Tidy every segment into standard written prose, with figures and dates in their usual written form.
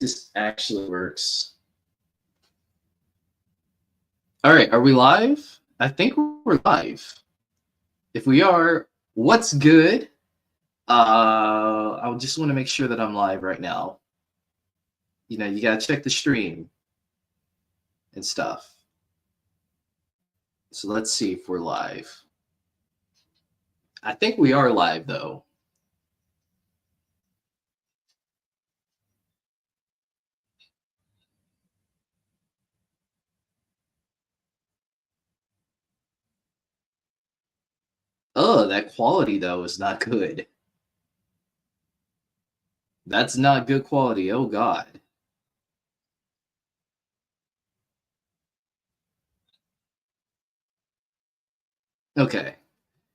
This actually works. All right, are we live? I think we're live. If we are, what's good? I just want to make sure that I'm live right now. You know, you gotta check the stream and stuff. So let's see if we're live. I think we are live though. Oh, that quality though is not good. That's not good quality. Oh God. Okay.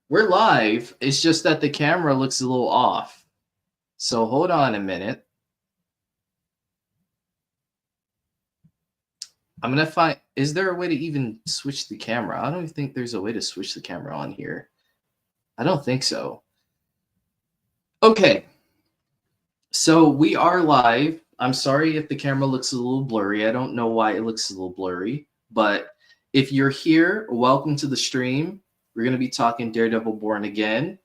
We're live. It's just that the camera looks a little off. So hold on a minute. I'm gonna find. Is there a way to even switch the camera? I don't even think there's a way to switch the camera on here. I don't think so. Okay, so we are live. I'm sorry if the camera looks a little blurry. I don't know why it looks a little blurry, but if you're here, welcome to the stream. We're gonna be talking Daredevil Born Again.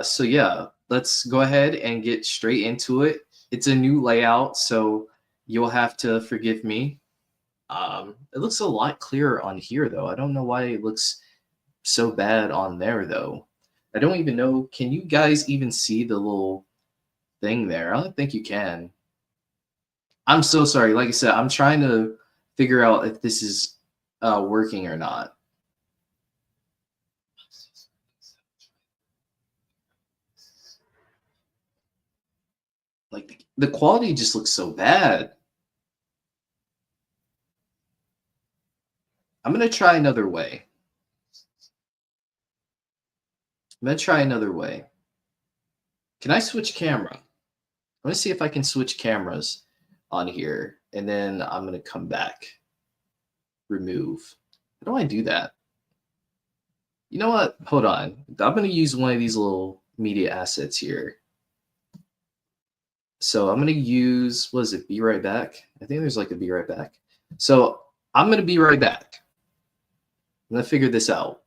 So yeah, let's go ahead and get straight into it. It's a new layout, so you'll have to forgive me. It looks a lot clearer on here though. I don't know why it looks so bad on there though. I don't even know. Can you guys even see the little thing there? I don't think you can. I'm so sorry. Like I said, I'm trying to figure out if this is working or not. Like the quality just looks so bad. I'm gonna try another way. I'm gonna try another way. Can I switch camera? I'm gonna see if I can switch cameras on here, and then I'm gonna come back. Remove. How do I do that? You know what? Hold on. I'm going to use one of these little media assets here. So I'm going to use, what is it? Be right back. I think there's like a be right back. So I'm going to be right back. I'm going to figure this out.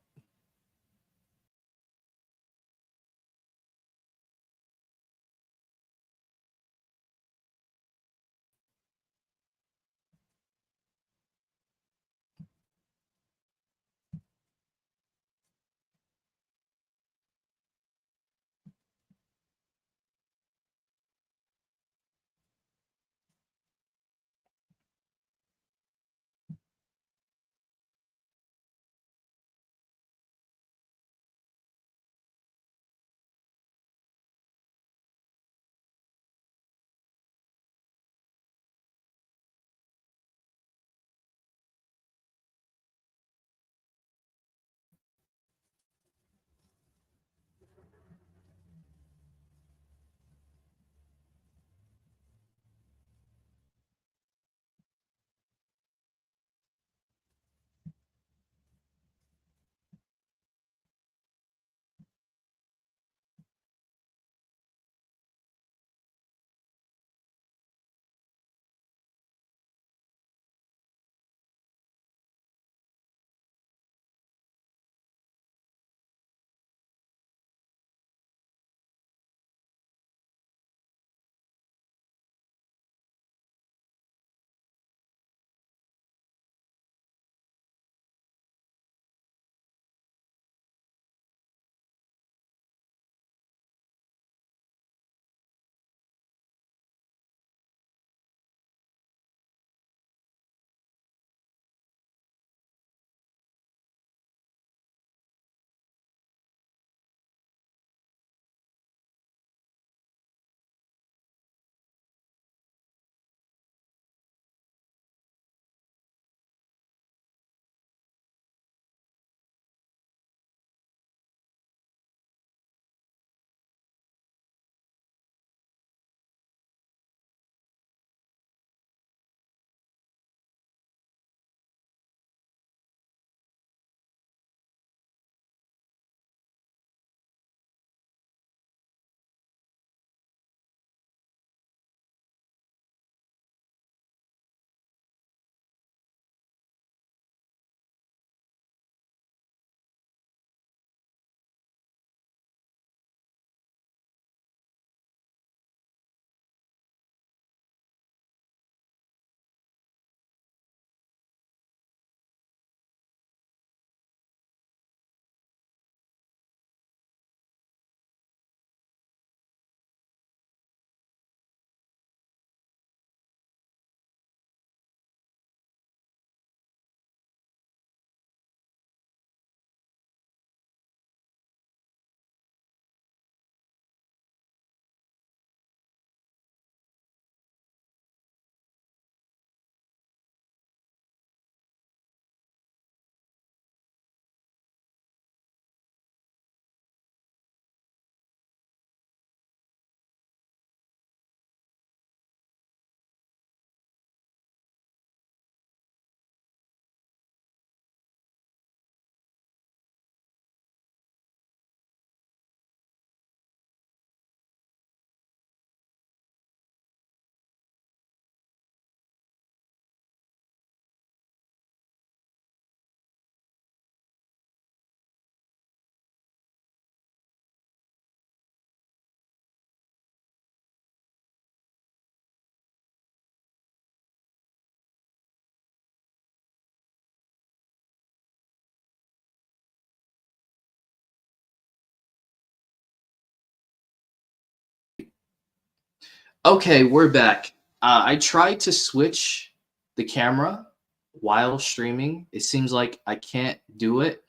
Okay, we're back. I tried to switch the camera while streaming. It seems like I can't do it.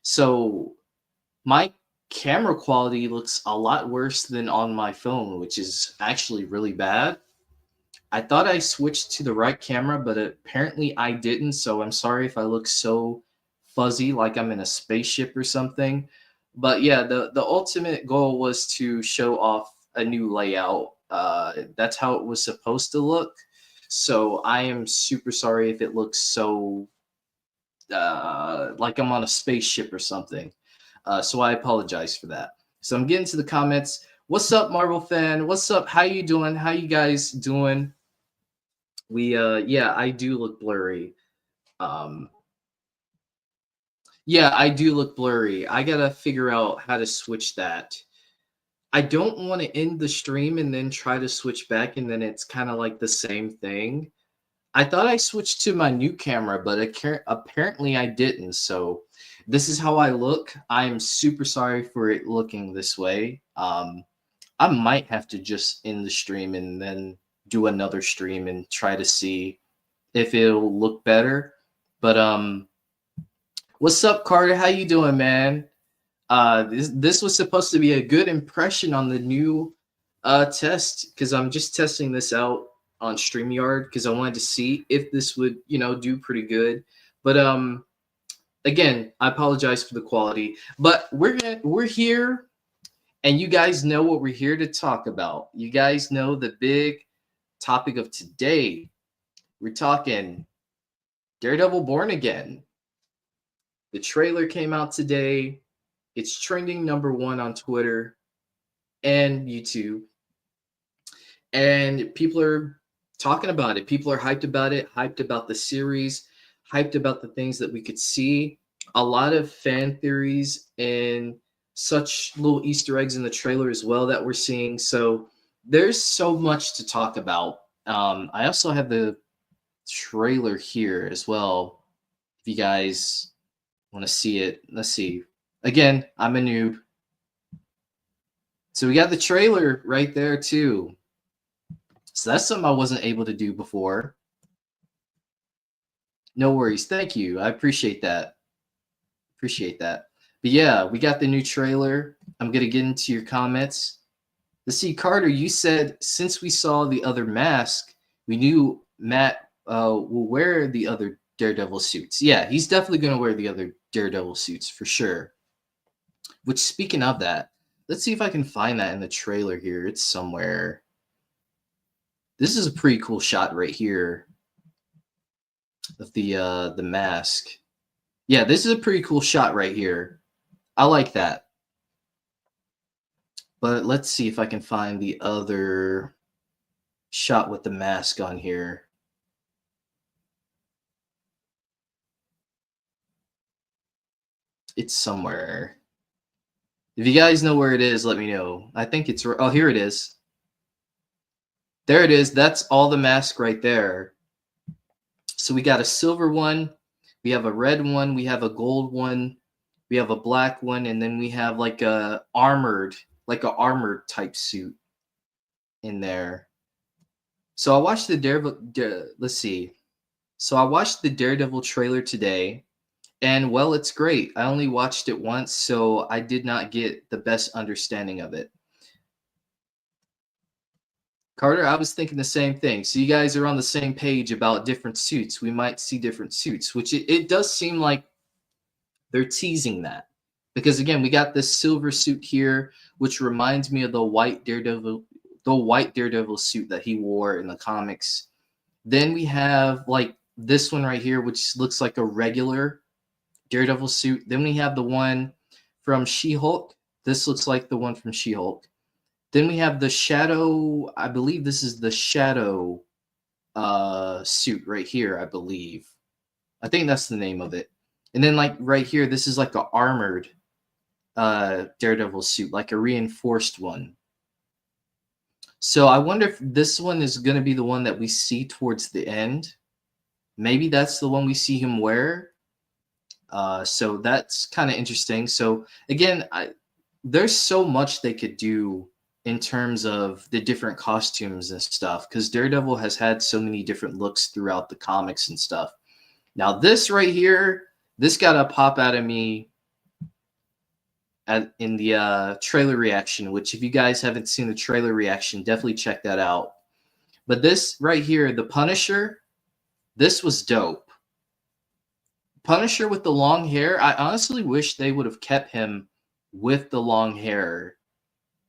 So my camera quality looks a lot worse than on my phone, which is actually really bad. I thought I switched to the right camera, but apparently I didn't. So I'm sorry if I look so fuzzy, like I'm in a spaceship or something. But yeah, the ultimate goal was to show off a new layout. That's how it was supposed to look. So I am super sorry if it looks so like I'm on a spaceship or something. So I apologize for that. So I'm getting to the comments. What's up, Marvel fan? What's up? How you doing? How you guys doing? We yeah, I do look blurry. Um yeah, I do look blurry. I gotta figure out how to switch that. I don't want to end the stream and then try to switch back and then it's kind of like the same thing. I thought I switched to my new camera, but apparently I didn't. So this is how I look. I'm super sorry for it looking this way. I might have to just end the stream and then do another stream and try to see if it'll look better. But what's up, Carter? How you doing, man? This was supposed to be a good impression on the new test because I'm just testing this out on StreamYard because I wanted to see if this would, do pretty good. But again, I apologize for the quality. But we're here, and you guys know what we're here to talk about. You guys know the big topic of today. We're talking Daredevil Born Again. The trailer came out today. It's trending #1 on Twitter and YouTube. And people are talking about it. People are hyped about it, hyped about the series, hyped about the things that we could see. A lot of fan theories and such little Easter eggs in the trailer as well that we're seeing. So there's so much to talk about. I also have the trailer here as well. If you guys want to see it, let's see. Again, I'm a noob. So we got the trailer right there too. So that's something I wasn't able to do before. No worries. Thank you. I appreciate that. Appreciate that. But yeah, we got the new trailer. I'm going to get into your comments. Let's see, Carter, you said since we saw the other mask, we knew Matt will wear the other Daredevil suits. Yeah, he's definitely going to wear the other Daredevil suits for sure. Which, speaking of that, let's see if I can find that in the trailer here. It's somewhere. This is a pretty cool shot right here of the mask. Yeah, this is a pretty cool shot right here. I like that. But let's see if I can find the other shot with the mask on here. It's somewhere. If you guys know where it is, let me know. I think it's, oh, here it is. There it is. That's all the mask right there. So we got a silver one, we have a red one, we have a gold one, we have a black one, and then we have like a armored type suit in there. So I watched the Daredevil. Let's see. So I watched the Daredevil trailer today, and well, it's great. I only watched it once, so I did not get the best understanding of it. Carter, I was thinking the same thing. So you guys are on the same page about different suits. We might see different suits, which it does seem like they're teasing that. Because again, we got this silver suit here, which reminds me of the white Daredevil suit that he wore in the comics. Then we have like this one right here, which looks like a regular Daredevil suit. Then we have the one from She-Hulk. This looks like the one from She-Hulk. Then we have the Shadow. I believe this is the Shadow suit right here, I believe. I think that's the name of it. And then like right here, this is like a armored Daredevil suit, like a reinforced one. So I wonder if this one is going to be the one that we see towards the end. Maybe that's the one we see him wear. So that's kind of interesting. So again, there's so much they could do in terms of the different costumes and stuff, because Daredevil has had so many different looks throughout the comics and stuff. Now, this right here, this got a pop out of me in the trailer reaction, which if you guys haven't seen the trailer reaction, definitely check that out. But this right here, the Punisher, this was dope. Punisher with the long hair, I honestly wish they would have kept him with the long hair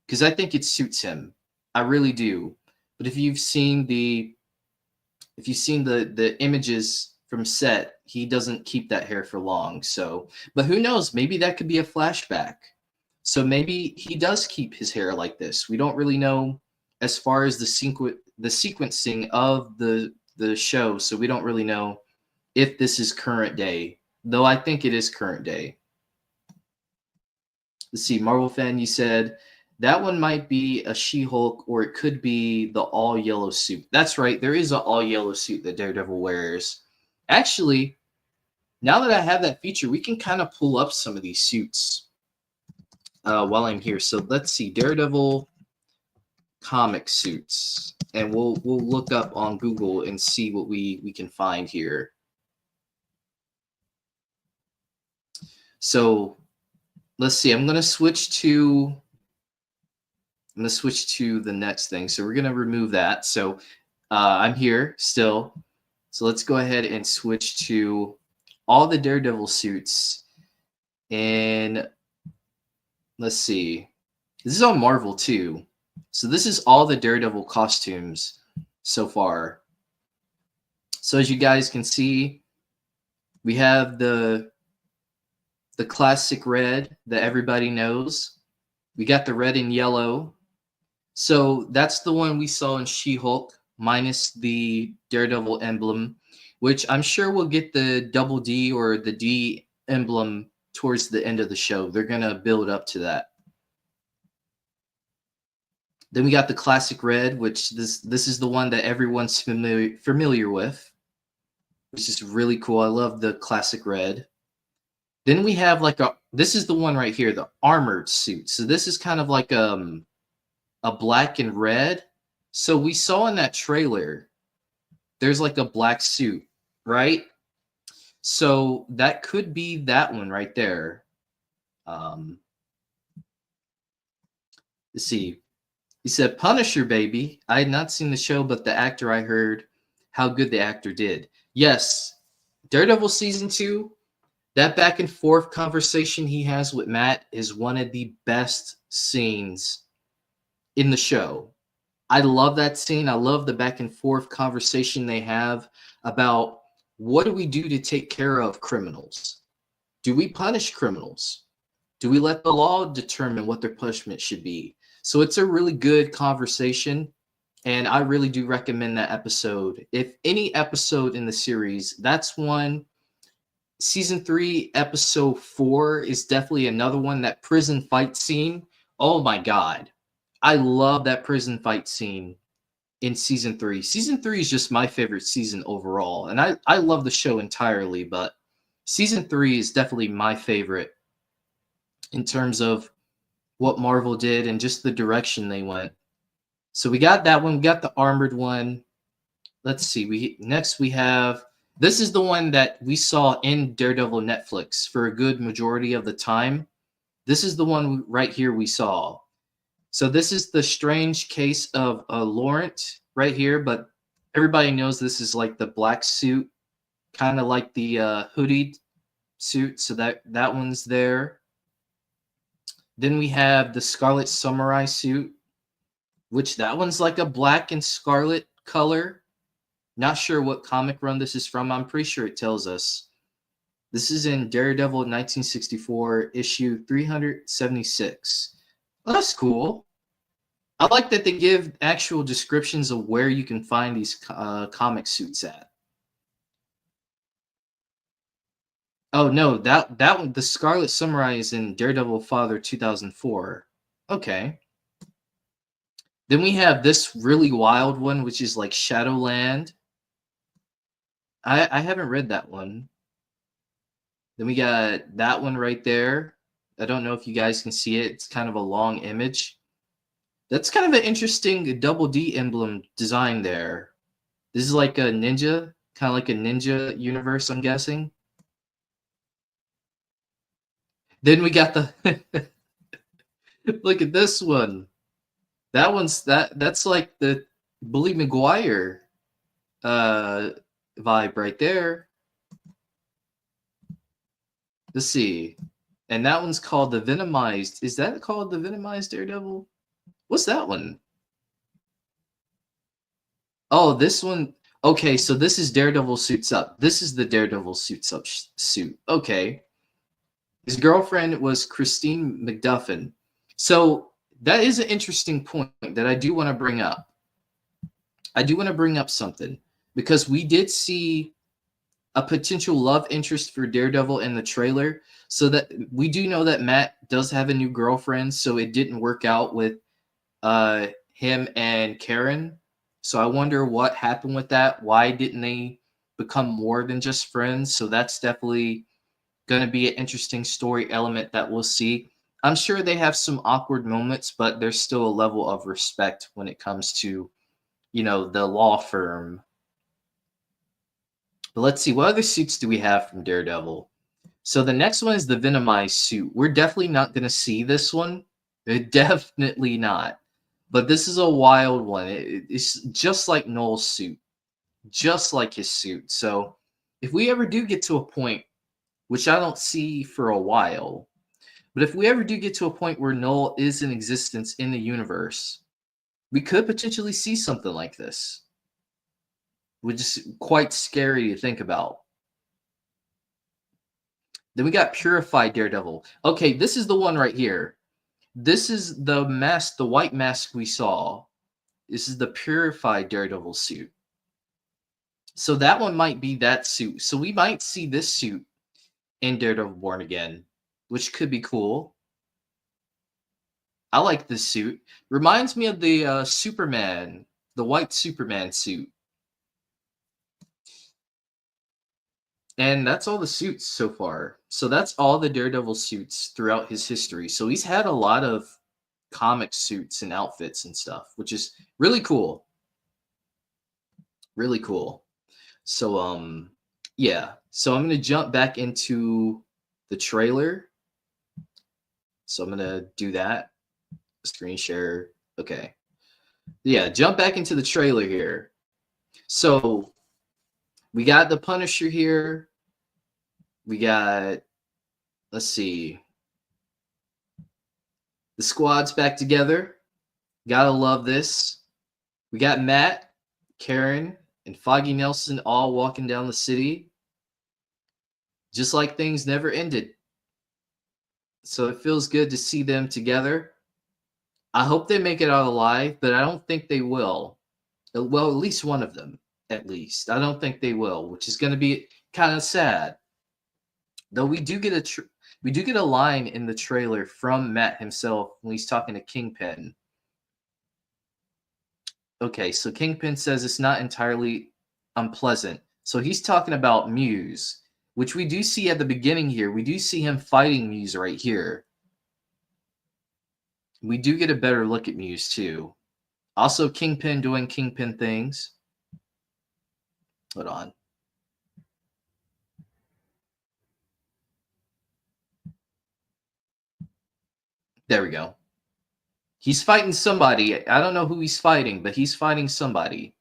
because I think it suits him. I really do. But if you've seen the images from set, he doesn't keep that hair for long. So, but who knows? Maybe that could be a flashback. So maybe he does keep his hair like this. We don't really know as far as the sequencing of the show. So we don't really know if this is current day, though I think it is current day. Let's see, Marvel fan, you said that one might be a She-Hulk or it could be the all yellow suit. That's right, there is an all yellow suit that Daredevil wears. Actually, now that I have that feature, we can kind of pull up some of these suits while I'm here. So let's see, Daredevil comic suits, and we'll look up on Google and see what we can find here. So let's see. I'm gonna switch to the next thing. So we're gonna remove that. So I'm here still. So let's go ahead and switch to all the Daredevil suits. And let's see. This is on Marvel too. So this is all the Daredevil costumes so far. So as you guys can see, we have the classic red that everybody knows. We got the red and yellow. So that's the one we saw in She-Hulk, minus the Daredevil emblem, which I'm sure we'll get the double D or the D emblem towards the end of the show. They're going to build up to that. Then we got the classic red, which this is the one that everyone's familiar with, which is really cool. I love the classic red. Then we have like this is the one right here, the armored suit. So this is kind of like a black and red. So we saw in that trailer, there's like a black suit, right? So that could be that one right there. Let's see. He said, Punisher, baby. I had not seen the show, but the actor, I heard how good the actor did. Yes, Daredevil Season 2, that back and forth conversation he has with Matt is one of the best scenes in the show. I love that scene. I love the back and forth conversation they have about what do we do to take care of criminals? Do we punish criminals? Do we let the law determine what their punishment should be? So it's a really good conversation, and I really do recommend that episode. If any episode in the series, that's one. Season 3, episode 4 is definitely another one. That prison fight scene. Oh my God. I love that prison fight scene in season 3. Season 3 is just my favorite season overall. And I love the show entirely, but season 3 is definitely my favorite in terms of what Marvel did and just the direction they went. So we got that one. We got the armored one. Let's see. Next we have, this is the one that we saw in Daredevil Netflix for a good majority of the time. This is the one right here we saw. So this is the strange case of Laurent right here, but everybody knows this is like the black suit, kind of like the hooded suit. So that one's there. Then we have the Scarlet Samurai suit, which that one's like a black and scarlet color. Not sure what comic run this is from. I'm pretty sure it tells us. This is in Daredevil 1964, issue 376. Well, that's cool. I like that they give actual descriptions of where you can find these comic suits at. Oh no, that one, the Scarlet Samurai is in Daredevil Father 2004. Okay. Then we have this really wild one, which is like Shadowland. I haven't read that one. Then we got that one right there. I don't know if you guys can see it. It's kind of a long image. That's kind of an interesting double D emblem design there. This is like a ninja, kind of like a ninja universe, I'm guessing. Then we got the look at this one. That's like the Bully Maguire uh vibe right there. Let's see. And that one's called the Venomized. Is that called the Venomized Daredevil? What's that one? Oh, this one. Okay, so this is Daredevil Suits Up. This is the Daredevil Suits Up suit. Okay. His girlfriend was Christine McDuffin. So that is an interesting point that I do want to bring up. I do want to bring up something because we did see a potential love interest for Daredevil in the trailer. So that we do know that Matt does have a new girlfriend, so it didn't work out with him and Karen. So I wonder what happened with that. Why didn't they become more than just friends? So that's definitely going to be an interesting story element that we'll see. I'm sure they have some awkward moments, but there's still a level of respect when it comes to, the law firm. But let's see, what other suits do we have from Daredevil? So the next one is the Venomized suit. We're definitely not going to see this one. Definitely not. But this is a wild one. It's just like Noel's suit, just like his suit. So if we ever do get to a point, which I don't see for a while, but if we ever do get to a point where Noel is in existence in the universe, we could potentially see something like this, which is quite scary to think about. Then we got Purified Daredevil. Okay, this is the one right here. This is the mask, the white mask we saw. This is the Purified Daredevil suit. So that one might be that suit. So we might see this suit in Daredevil Born Again, which could be cool. I like this suit. Reminds me of the Superman, the white Superman suit. And that's all the suits so far. So that's all the Daredevil suits throughout his history. So he's had a lot of comic suits and outfits and stuff, which is really cool. Really cool. So yeah. So I'm going to jump back into the trailer. So I'm going to do that. Screen share. Okay. Yeah, jump back into the trailer here. So we got the Punisher here. We got, let's see, the squad's back together. Gotta love this. We got Matt, Karen, and Foggy Nelson all walking down the city, just like things never ended. So it feels good to see them together. I hope they make it out alive, but I don't think they will. Well, at least one of them, at least. I don't think they will, which is going to be kind of sad. Though we do get a line in the trailer from Matt himself when he's talking to Kingpin. Okay, so Kingpin says it's not entirely unpleasant. So he's talking about Muse, which we do see at the beginning here. We do see him fighting Muse right here. We do get a better look at Muse too. Also, Kingpin doing Kingpin things. Hold on. There we go. He's fighting somebody. I don't know who he's fighting, but he's fighting somebody.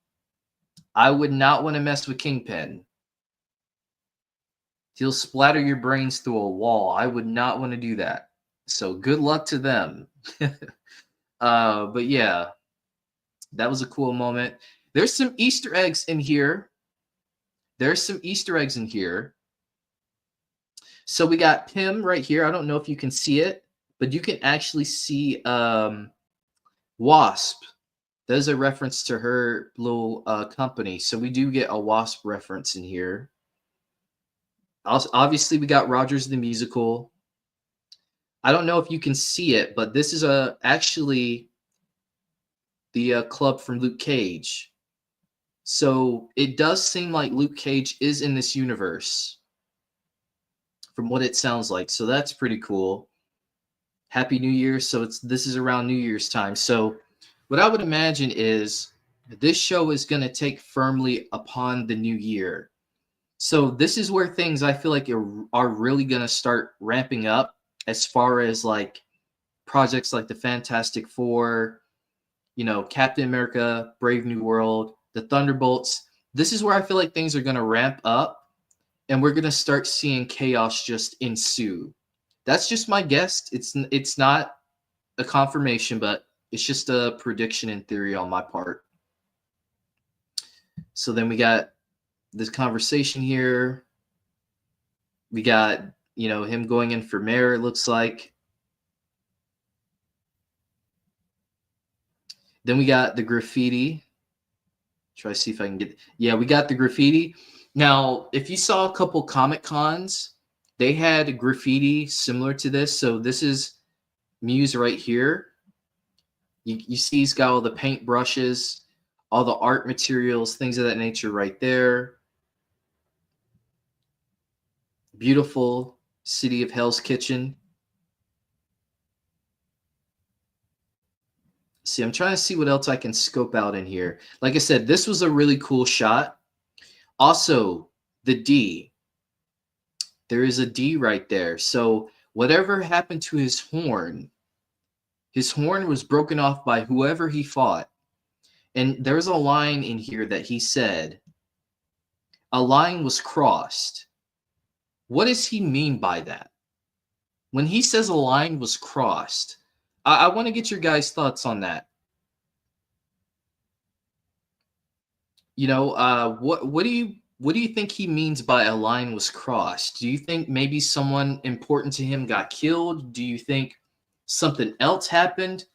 I would not want to mess with Kingpin. He'll splatter your brains through a wall. I would not want to do that. So good luck to them. But yeah, that was a cool moment. There's some Easter eggs in here. There's some Easter eggs in here. So we got Pym right here. I don't know if you can see it, but you can actually see Wasp. There's a reference to her little company. So we do get a Wasp reference in here. Also, obviously, we got Rogers the Musical. I don't know if you can see it, but this is actually the club from Luke Cage. So it does seem like Luke Cage is in this universe from what it sounds like. So that's pretty cool. Happy New Year. So this is around New Year's time. So What I would imagine is this show is going to take firmly upon the new year. So this is where things I feel like are really going to start ramping up as far as like projects like the Fantastic Four, Captain America, Brave New World, the Thunderbolts. This is where I feel like things are going to ramp up and we're going to start seeing chaos just ensue. That's just my guess. It's not a confirmation, but it's just a prediction in theory on my part. So then we got this conversation here. We got, him going in for mayor, it looks like. Then we got the graffiti. Try to see if I can get. Yeah, we got the graffiti. Now, if you saw a couple Comic Cons, they had graffiti similar to this. So this is Muse right here. You see he's got all the paint brushes, all the art materials, things of that nature right there. Beautiful city of Hell's Kitchen. See, I'm trying to see what else I can scope out in here. Like I said, this was a really cool shot. Also, the D. There is a D right there. So whatever happened to his horn was broken off by whoever he fought. And there's a line in here that he said, a line was crossed. What does he mean by that? When he says a line was crossed, I want to get your guys' thoughts on that. What do you think he means by a line was crossed? Do you think maybe someone important to him got killed? Do you think something else happened?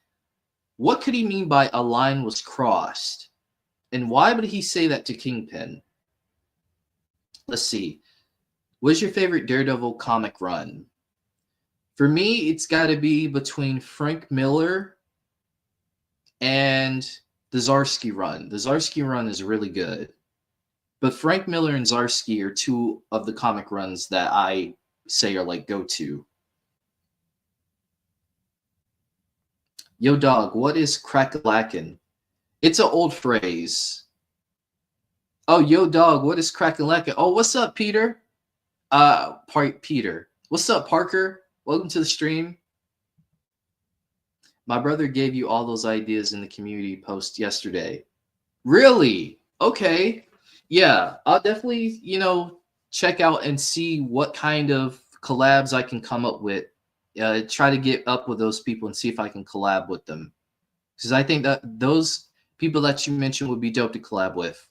What could he mean by a line was crossed? And why would he say that to Kingpin? Let's see. What's your favorite Daredevil comic run? For me, it's got to be between Frank Miller and the Zdarsky run. The Zdarsky run is really good. But Frank Miller and Zdarsky are two of the comic runs that I say are like go-to. Yo, dog, what is crack-a-lackin'? It's an old phrase. Oh, yo, dog, what is crack-a-lackin'? Oh, what's up, Peter? Peter. What's up, Parker? Welcome to the stream. My brother gave you all those ideas in the community post yesterday. Really? Okay. Yeah, I'll definitely, check out and see what kind of collabs I can come up with. Try to get up with those people and see if I can collab with them. Because I think that those people that you mentioned would be dope to collab with.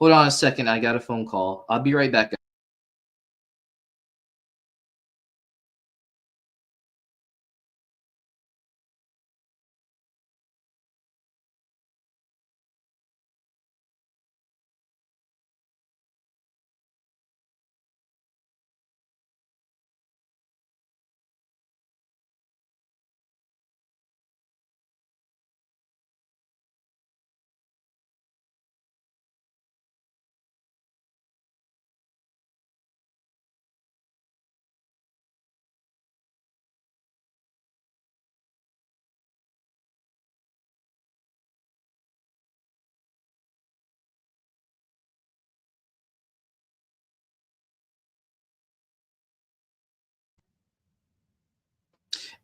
Hold on a second. I got a phone call. I'll be right back.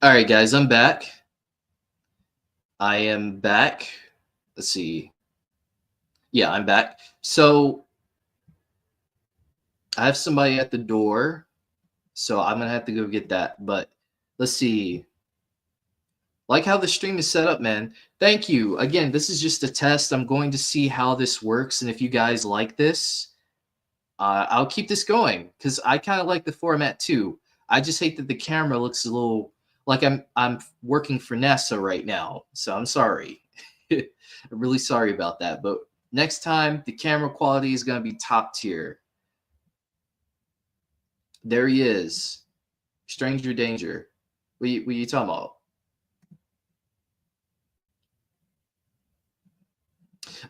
All right, guys, I'm back. I am back. Let's see. Yeah, I'm back. So I have somebody at the door, so I'm gonna have to go get that. But let's see. Like how the stream is set up, man. Thank you. Again, this is just a test. I'm going to see how this works, and if you guys like this, I'll keep this going because I kind of like the format too. I just hate that the camera looks a little like I'm working for NASA right now, so I'm sorry. I'm really sorry about that. But next time, the camera quality is going to be top tier. There he is, Stranger Danger. What you talking about?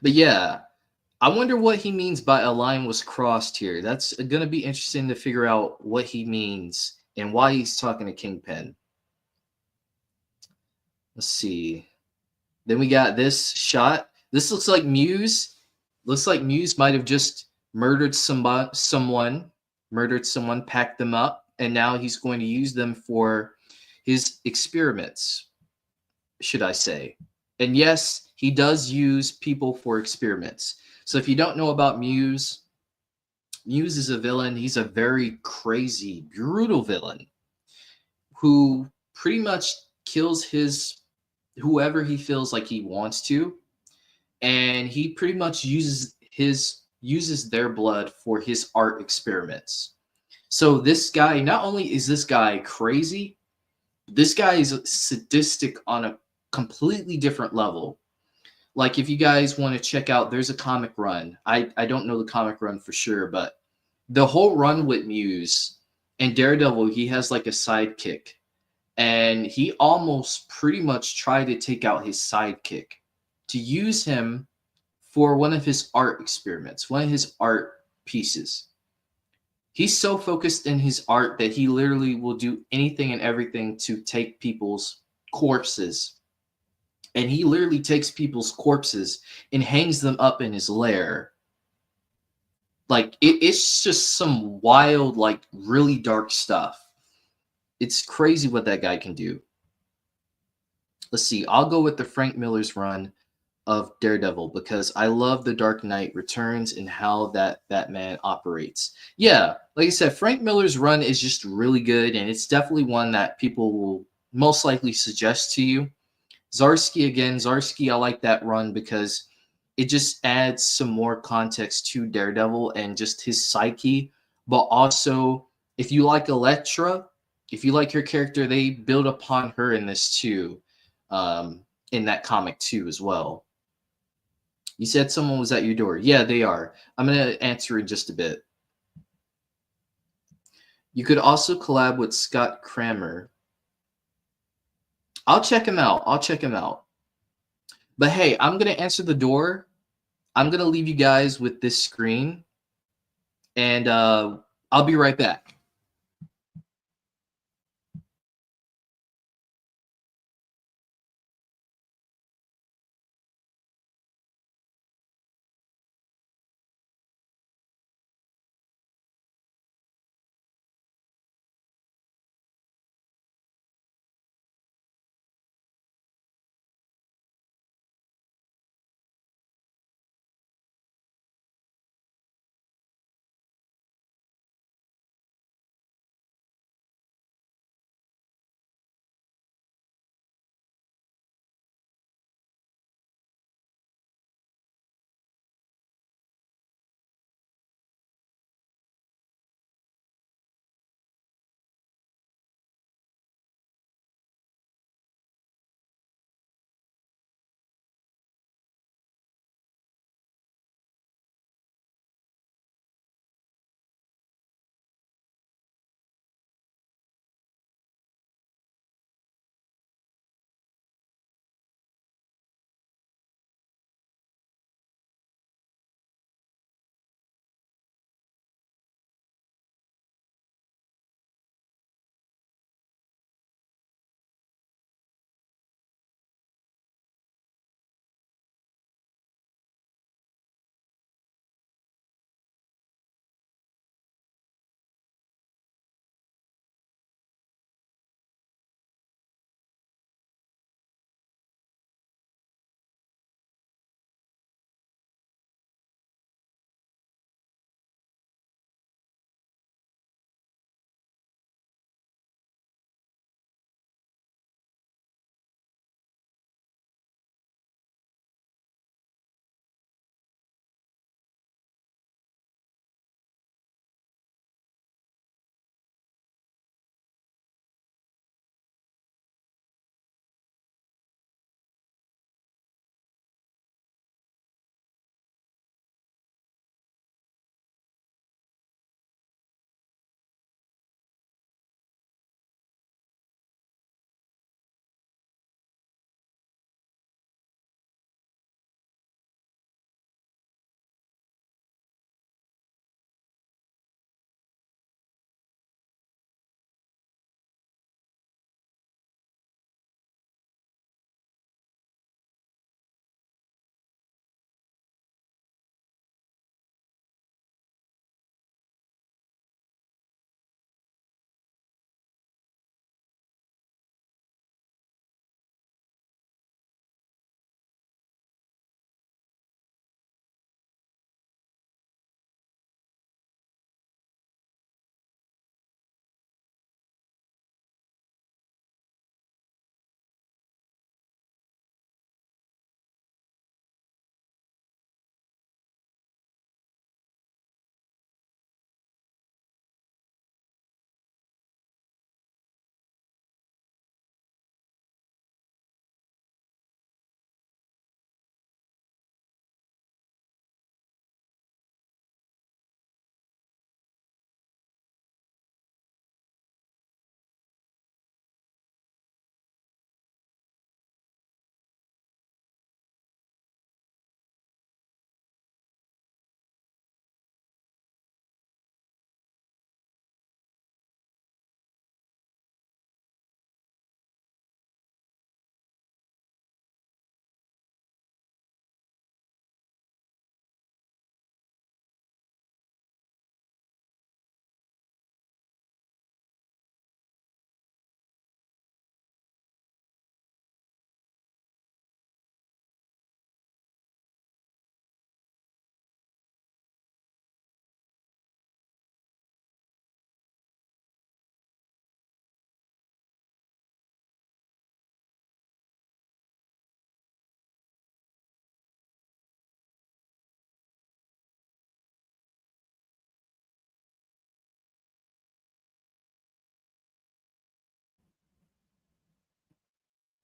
But yeah, I wonder what he means by a line was crossed here. That's going to be interesting to figure out what he means and why he's talking to Kingpin. Let's see. Then we got this shot. This looks like Muse. Looks like Muse might have just murdered someone, packed them up, and now he's going to use them for his experiments, should I say. And yes, he does use people for experiments. So if you don't know about Muse, Muse is a villain. He's a very crazy, brutal villain who pretty much kills his whoever he feels like he wants to, and he pretty much uses their blood for his art experiments. So this guy, not only is this guy crazy, this guy is sadistic on a completely different level. Like if you guys want to check out, there's a comic run. I don't know the comic run for sure, but the whole run with Muse and Daredevil, he has like a sidekick, and he almost pretty much tried to take out his sidekick to use him for one of his art experiments, one of his art pieces. He's so focused in his art that he literally will do anything and everything to take people's corpses. And he literally takes people's corpses and hangs them up in his lair. Like it's just some wild, like really dark stuff. It's crazy what that guy can do. Let's see. I'll go with the Frank Miller's run of Daredevil because I love the Dark Knight Returns and how that man operates. Yeah, like I said, Frank Miller's run is just really good, and it's definitely one that people will most likely suggest to you. Zarsky, I like that run because it just adds some more context to Daredevil and just his psyche. But also, if you like Elektra, if you like her character, they build upon her in this too, in that comic too as well. You said someone was at your door. Yeah, they are. I'm going to answer in just a bit. You could also collab with Scott Kramer. I'll check him out. I'll check him out. But hey, I'm going to answer the door. I'm going to leave you guys with this screen, and I'll be right back.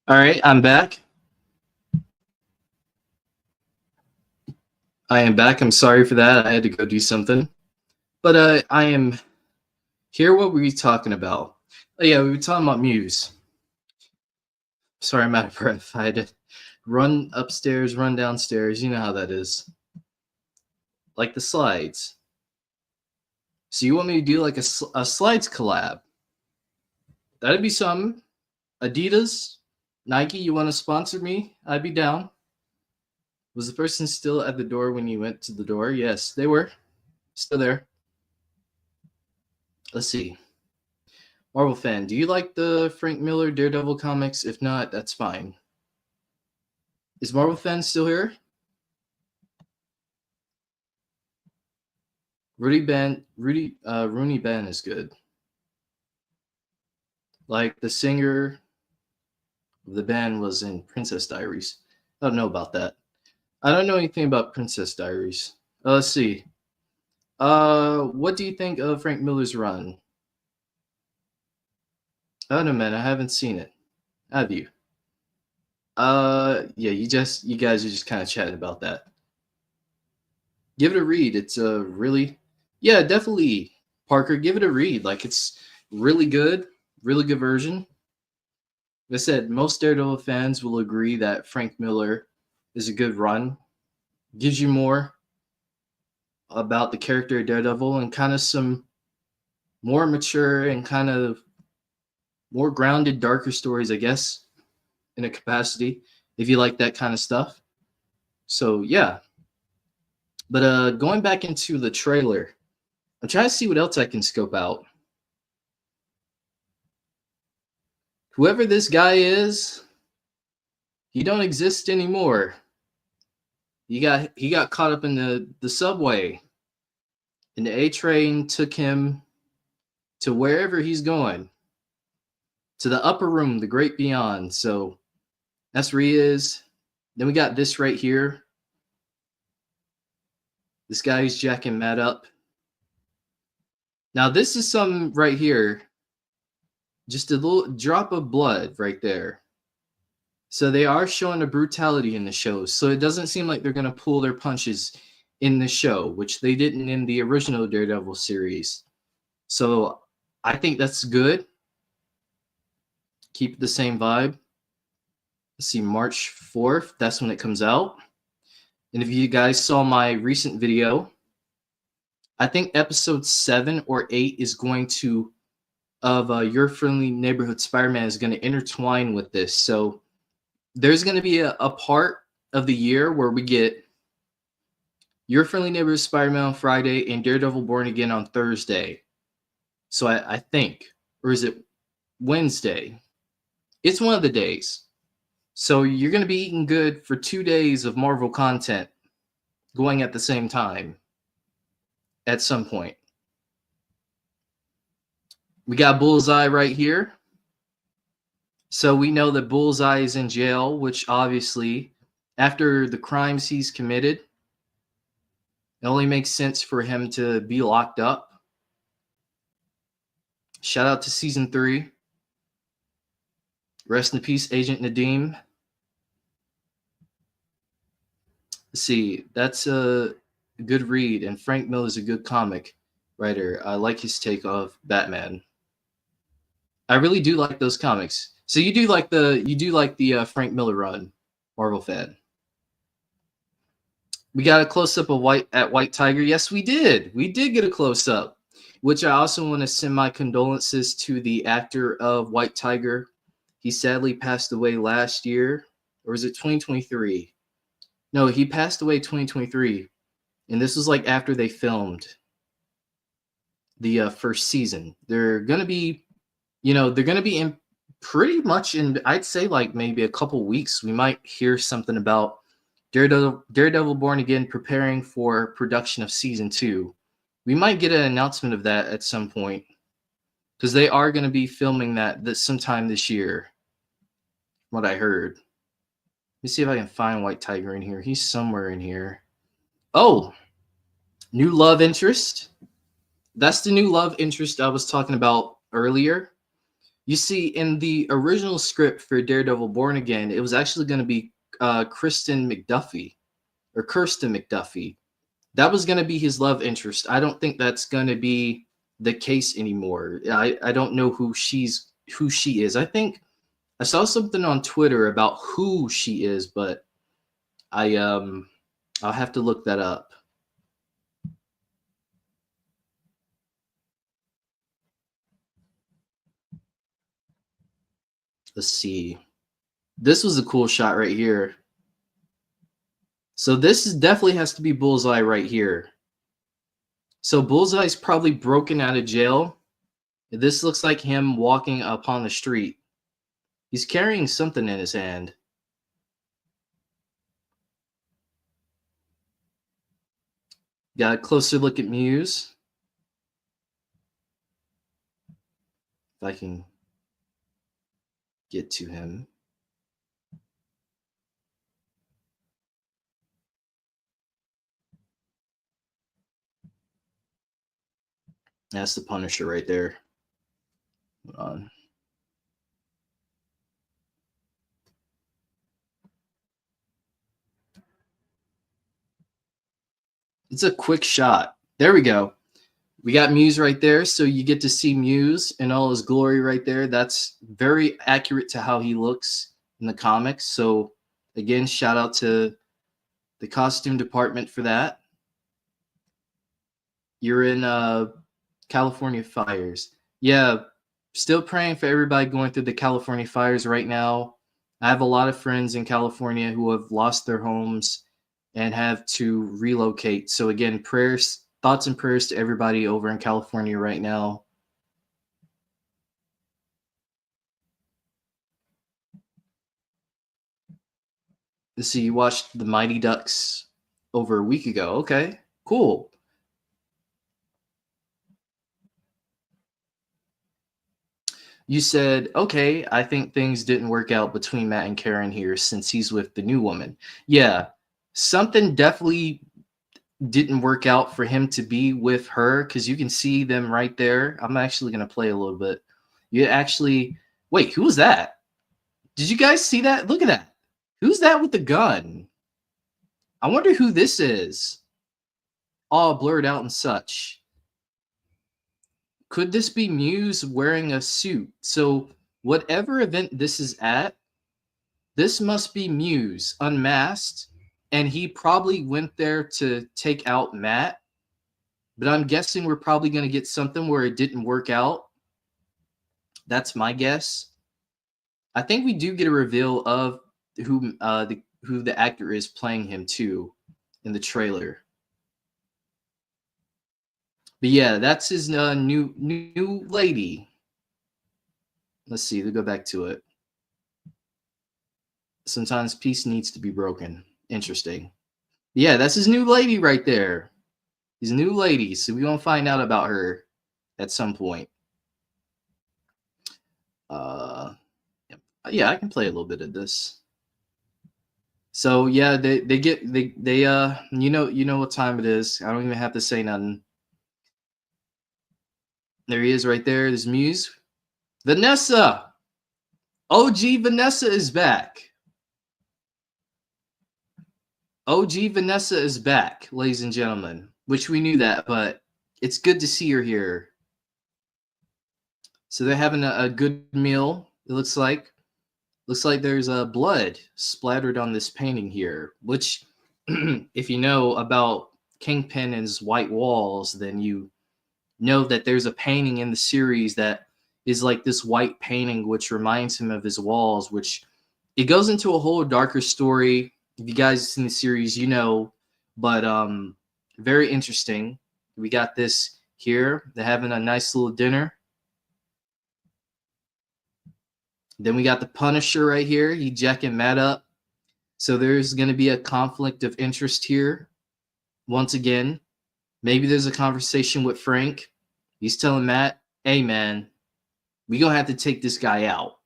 All right, I'm back. I am back. I'm sorry for that. I had to go do something. But I am here. What were we talking about? Oh, yeah, we were talking about Muse. Sorry, I'm out of breath. I had to run upstairs, run downstairs. You know how that is. Like the slides. So you want me to do like a slides collab? That'd be something. Adidas, Nike, you want to sponsor me? I'd be down. Was the person still at the door when you went to the door? Yes, they were. Still there. Let's see. Marvel fan, do you like the Frank Miller Daredevil comics? If not, that's fine. Is Marvel fan still here? Rooney Ben is good. Like the singer of the band was in Princess Diaries. I don't know about that. I don't know anything about Princess Diaries. Let's see. What do you think of Frank Miller's run? I don't know, man. I haven't seen it. Have you? Yeah. You guys are just kind of chatting about that. Give it a read. It's a really, yeah, definitely, Parker. Give it a read. Like it's really good version. Like I said, most Daredevil fans will agree that Frank Miller is a good run. Gives you more about the character of Daredevil and kind of some more mature and kind of more grounded, darker stories, I guess, in a capacity, if you like that kind of stuff. So yeah. But going back into the trailer, I'm trying to see what else I can scope out. Whoever this guy is, he don't exist anymore. He got caught up in the subway, and the A train took him to wherever he's going, to the upper room, the great beyond. So that's where he is. Then we got this right here. This guy who's jacking Matt up. Now this is some right here. Just a little drop of blood right there. So they are showing a brutality in the show. So it doesn't seem like they're going to pull their punches in the show, which they didn't in the original Daredevil series. So I think that's good. Keep the same vibe. Let's see, March 4th, that's when it comes out. And if you guys saw my recent video, I think episode 7 or 8 is going to, of Your Friendly Neighborhood Spider-Man is going to intertwine with this. So there's going to be a part of the year where we get Your Friendly Neighborhood Spider-Man on Friday and Daredevil Born Again on Thursday. So I think, or is it Wednesday? It's one of the days. So you're going to be eating good for 2 days of Marvel content going at the same time at some point. We got Bullseye right here. So we know that Bullseye is in jail, which obviously, after the crimes he's committed, it only makes sense for him to be locked up. Shout out to season 3. Rest in peace, Agent Nadeem. Let's see, that's a good read, and Frank Miller is a good comic writer. I like his take of Batman. I really do like those comics. So you do like the Frank Miller run, Marvel fan. We got a close up of White Tiger. Yes, we did. We did get a close up, which I also want to send my condolences to the actor of White Tiger. He sadly passed away last year, or is it 2023? No, he passed away 2023, and this was like after they filmed the first season. They're gonna be, they're gonna be in pretty much in. I'd say like maybe a couple weeks. We might hear something about Daredevil Born Again preparing for production of season 2. We might get an announcement of that at some point because they are going to be filming that sometime this year. What I heard. Let me see if I can find White Tiger in here. He's somewhere in here. Oh, new love interest. That's the new love interest I was talking about earlier. You see, in the original script for Daredevil Born Again, it was actually going to be Kristen McDuffie or Kirsten McDuffie. That was going to be his love interest. I don't think that's going to be the case anymore. I don't know who she is. I think I saw something on Twitter about who she is, but I'll have to look that up. Let's see. This was a cool shot right here. So this is definitely has to be Bullseye right here. So Bullseye's probably broken out of jail. This looks like him walking upon the street. He's carrying something in his hand. Got a closer look at Muse. If I can get to him. That's the Punisher right there. Hold on. It's a quick shot. There we go. We got Muse right there, so you get to see Muse in all his glory right there. That's very accurate to how he looks in the comics. So again, shout out to the costume department for that. You're in California fires. Yeah, still praying for everybody going through the California fires right now. I have a lot of friends in California who have lost their homes and have to relocate. So again, prayers, thoughts and prayers to everybody over in California right now. Let's see, you watched the Mighty Ducks over a week ago. Okay, cool. You said, okay, I think things didn't work out between Matt and Karen here since he's with the new woman. Yeah, something definitely didn't work out for him to be with her because you can see them right there. I'm actually going to play a little bit. You actually, wait, who was that? Did you guys see that? Look at that. Who's that with the gun? I wonder who this is. All blurred out and such. Could this be Muse wearing a suit? So whatever event this is at, this must be Muse unmasked, and he probably went there to take out Matt. But I'm guessing we're probably going to get something where it didn't work out. That's my guess. I think we do get a reveal of who the actor is playing him too in the trailer. But yeah, that's his new lady. Let's see. Let's go back to it. Sometimes peace needs to be broken. Interesting. Yeah, that's his new lady right there. His new lady. So we're gonna find out about her at some point. Yeah, I can play a little bit of this. So yeah, they you know what time it is. I don't even have to say nothing. There he is right there. There's Muse. Vanessa. OG Vanessa is back. OG Vanessa is back, ladies and gentlemen. Which we knew that, but it's good to see her here. So they're having a good meal, it looks like. Looks like there's blood splattered on this painting here, which if you know about Kingpin and his white walls, then you know that there's a painting in the series that is like this white painting, which reminds him of his walls, which it goes into a whole darker story. If you guys have seen the series, you know, but very interesting. We got this here. They're having a nice little dinner. Then we got the Punisher right here. He jacking Matt up. So there's going to be a conflict of interest here. Once again, maybe there's a conversation with Frank. He's telling Matt, hey, man, we going to have to take this guy out.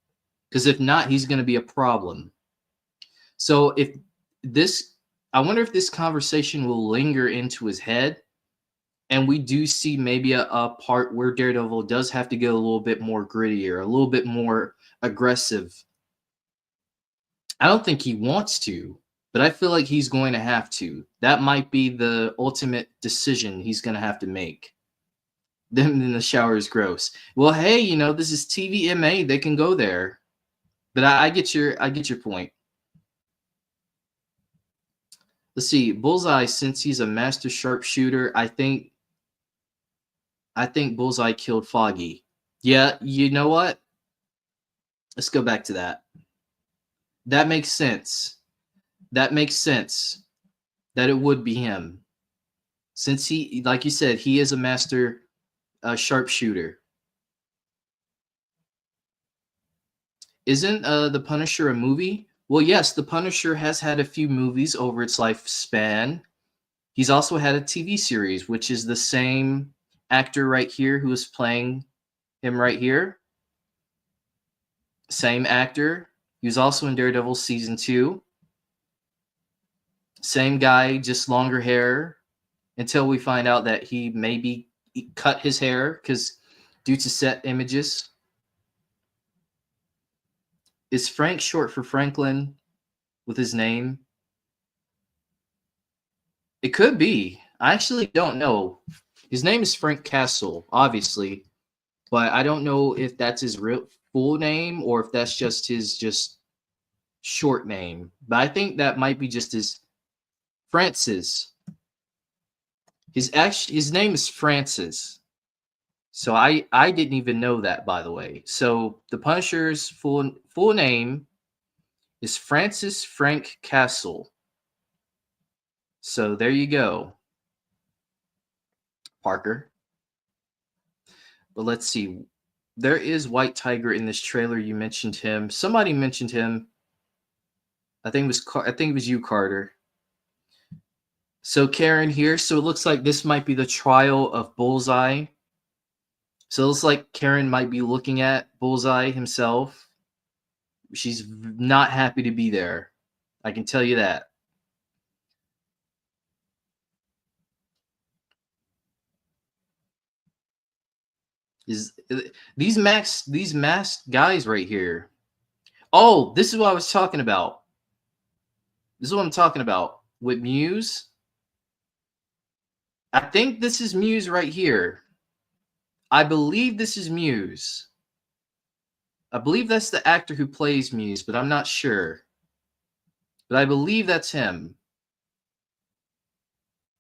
Because if not, he's going to be a problem. So I wonder if this conversation will linger into his head And we do see maybe a part where Daredevil does have to go a little bit more grittier, a little bit more aggressive. I don't think he wants to, but I feel like he's going to have to. That might be the ultimate decision he's going to have to make. Then the shower is gross. Well, hey, this is TVMA. They can go there. But I get your point. Let's see. Bullseye, since he's a master sharpshooter, I think Bullseye killed Foggy. Yeah, you know what? Let's go back to that. That makes sense. That makes sense that it would be him. Since he, like you said, he is a master sharpshooter. Isn't The Punisher a movie? Well, yes, The Punisher has had a few movies over its lifespan. He's also had a TV series, which is the same actor right here who is playing him right here. Same actor. He was also in Daredevil season 2. Same guy, just longer hair, until we find out that he maybe cut his hair because due to set images. Is Frank short for Franklin with his name? It could be. I actually don't know. His name is Frank Castle, obviously, but I don't know if that's his real full name or if that's just his short name. But I think that might be just his Francis. His name is Francis. So I didn't even know that, by the way. So the Punisher's full name is Francis Frank Castle. So there you go, Parker. But let's see. There is White Tiger in this trailer. You mentioned him. Somebody mentioned him. I think it was you, Carter. So Karen here. So it looks like this might be the trial of Bullseye. So it looks like Karen might be looking at Bullseye himself. She's not happy to be there. I can tell you that. These masked guys right here. Oh, this is what I was talking about. This is what I'm talking about with Muse. I think this is Muse right here. I believe this is Muse. I believe that's the actor who plays Muse, but I'm not sure. But I believe that's him.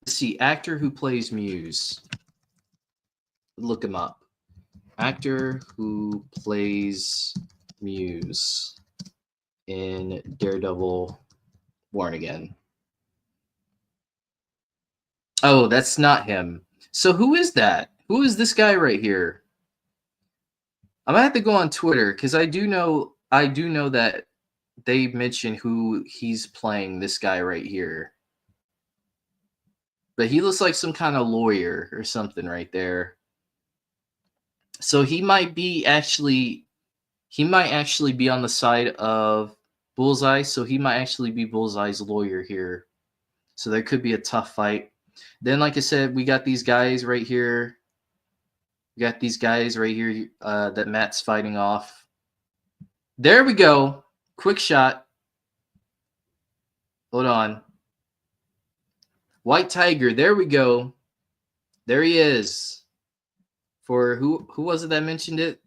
Let's see, actor who plays Muse. Look him up. Actor who plays Muse in Daredevil Born Again. Oh, that's not him. So who is that? Who is this guy right here? I'm gonna have to go on Twitter because I do know that they mention who he's playing. This guy right here, but he looks like some kind of lawyer or something right there. So he might actually be on the side of Bullseye. So he might actually be Bullseye's lawyer here. So there could be a tough fight. Then, like I said, we got these guys right here. That Matt's fighting off. There we go. Quick shot. Hold on. White Tiger. There we go. There he is. For who was it that mentioned it?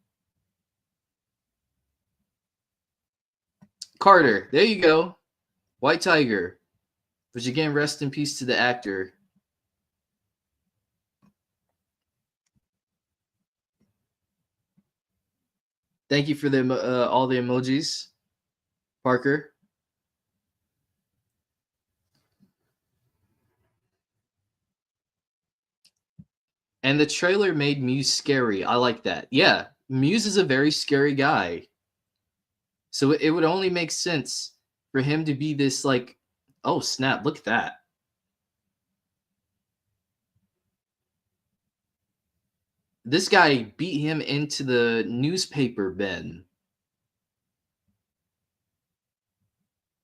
Carter. There you go. White Tiger. Which again, rest in peace to the actor. Thank you for all the emojis, Parker. And the trailer made Muse scary. I like that. Yeah, Muse is a very scary guy. So it would only make sense for him to be this like, oh snap, look at that. This guy beat him into the newspaper bin.